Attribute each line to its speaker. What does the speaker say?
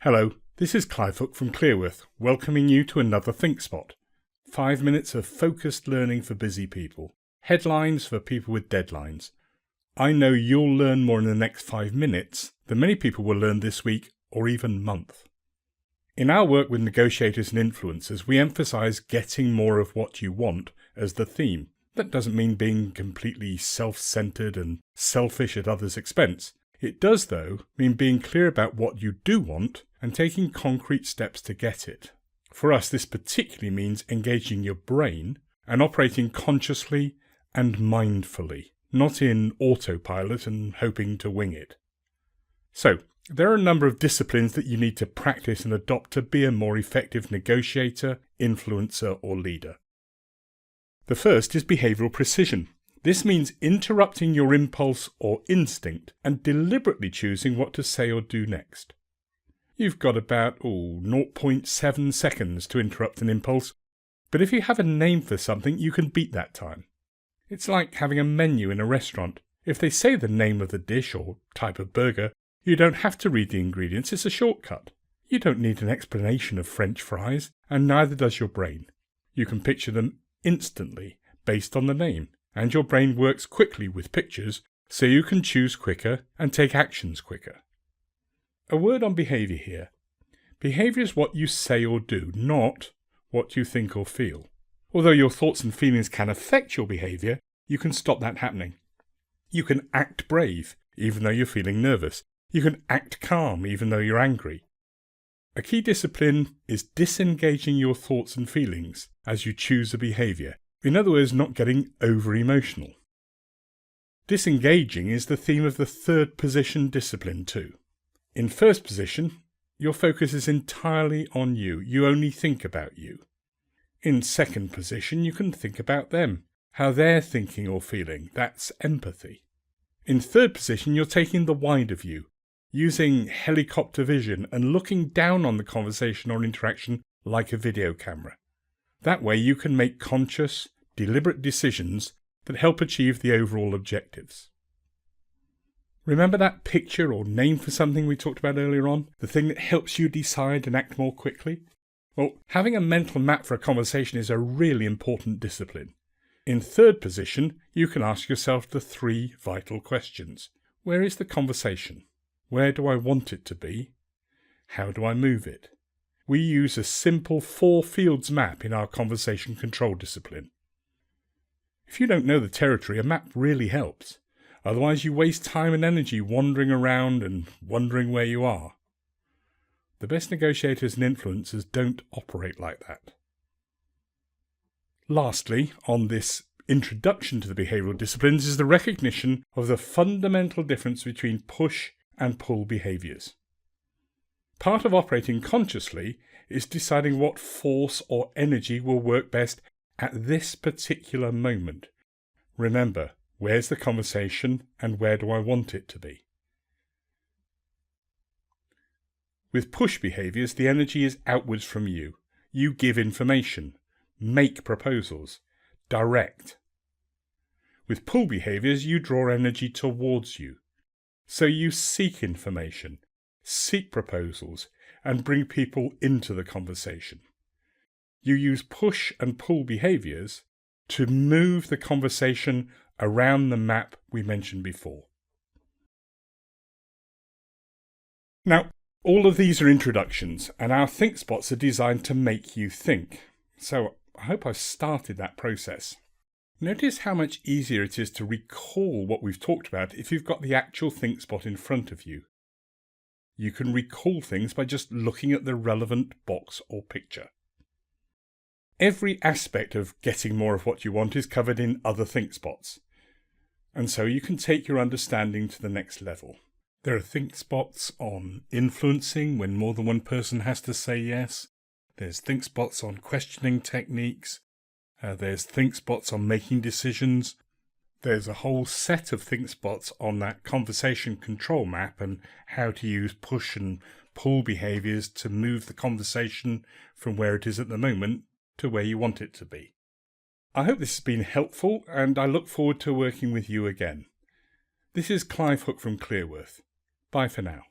Speaker 1: Hello, this is Clive Hook from Clearworth, welcoming you to another ThinkSpot. 5 minutes of focused learning for busy people. Headlines for people with deadlines. I know you'll learn more in the next 5 minutes than many people will learn this week or even month. In our work with negotiators and influencers, we emphasize getting more of what you want as the theme. That doesn't mean being completely self-centered and selfish at others' expense. It does, though, mean being clear about what you do want and taking concrete steps to get it. For us, this particularly means engaging your brain and operating consciously and mindfully, not in autopilot and hoping to wing it. So, there are a number of disciplines that you need to practice and adopt to be a more effective negotiator, influencer, or leader. The first is behavioral precision. This means interrupting your impulse or instinct and deliberately choosing what to say or do next. You've got about 0.7 seconds to interrupt an impulse, but if you have a name for something, you can beat that time. It's like having a menu in a restaurant. If they say the name of the dish or type of burger, you don't have to read the ingredients, it's a shortcut. You don't need an explanation of French fries, and neither does your brain. You can picture them instantly based on the name. And your brain works quickly with pictures, so you can choose quicker and take actions quicker. A word on behaviour here. Behaviour is what you say or do, not what you think or feel. Although your thoughts and feelings can affect your behaviour, you can stop that happening. You can act brave, even though you're feeling nervous. You can act calm, even though you're angry. A key discipline is disengaging your thoughts and feelings as you choose a behaviour. In other words, not getting over-emotional. Disengaging is the theme of the third position discipline too. In first position, your focus is entirely on you. You only think about you. In second position, you can think about them, how they're thinking or feeling. That's empathy. In third position, you're taking the wider view, using helicopter vision and looking down on the conversation or interaction like a video camera. That way you can make conscious, deliberate decisions that help achieve the overall objectives. Remember that picture or name for something we talked about earlier on? The thing that helps you decide and act more quickly? Well, having a mental map for a conversation is a really important discipline. In third position, you can ask yourself the 3 vital questions. Where is the conversation? Where do I want it to be? How do I move it? We use a simple 4 fields map in our conversation control discipline. If you don't know the territory, a map really helps. Otherwise you waste time and energy wandering around and wondering where you are. The best negotiators and influencers don't operate like that. Lastly, on this introduction to the behavioural disciplines is the recognition of the fundamental difference between push and pull behaviours. Part of operating consciously is deciding what force or energy will work best at this particular moment. Remember, where's the conversation and where do I want it to be? With push behaviours, the energy is outwards from you. You give information, make proposals, direct. With pull behaviours, you draw energy towards you. So you seek information, seek proposals, and bring people into the conversation. You use push and pull behaviours to move the conversation around the map we mentioned before. Now, all of these are introductions, and our ThinkSpots are designed to make you think. So I hope I've started that process. Notice how much easier it is to recall what we've talked about if you've got the actual ThinkSpot in front of you. You can recall things by just looking at the relevant box or picture. Every aspect of getting more of what you want is covered in other ThinkSpots, and so you can take your understanding to the next level. There are ThinkSpots on influencing when more than one person has to say yes. There's ThinkSpots on questioning techniques. There's ThinkSpots on making decisions. There's a whole set of ThinkSpots on that conversation control map and how to use push and pull behaviours to move the conversation from where it is at the moment to where you want it to be. I hope this has been helpful, and I look forward to working with you again. This is Clive Hook from Clearworth. Bye for now.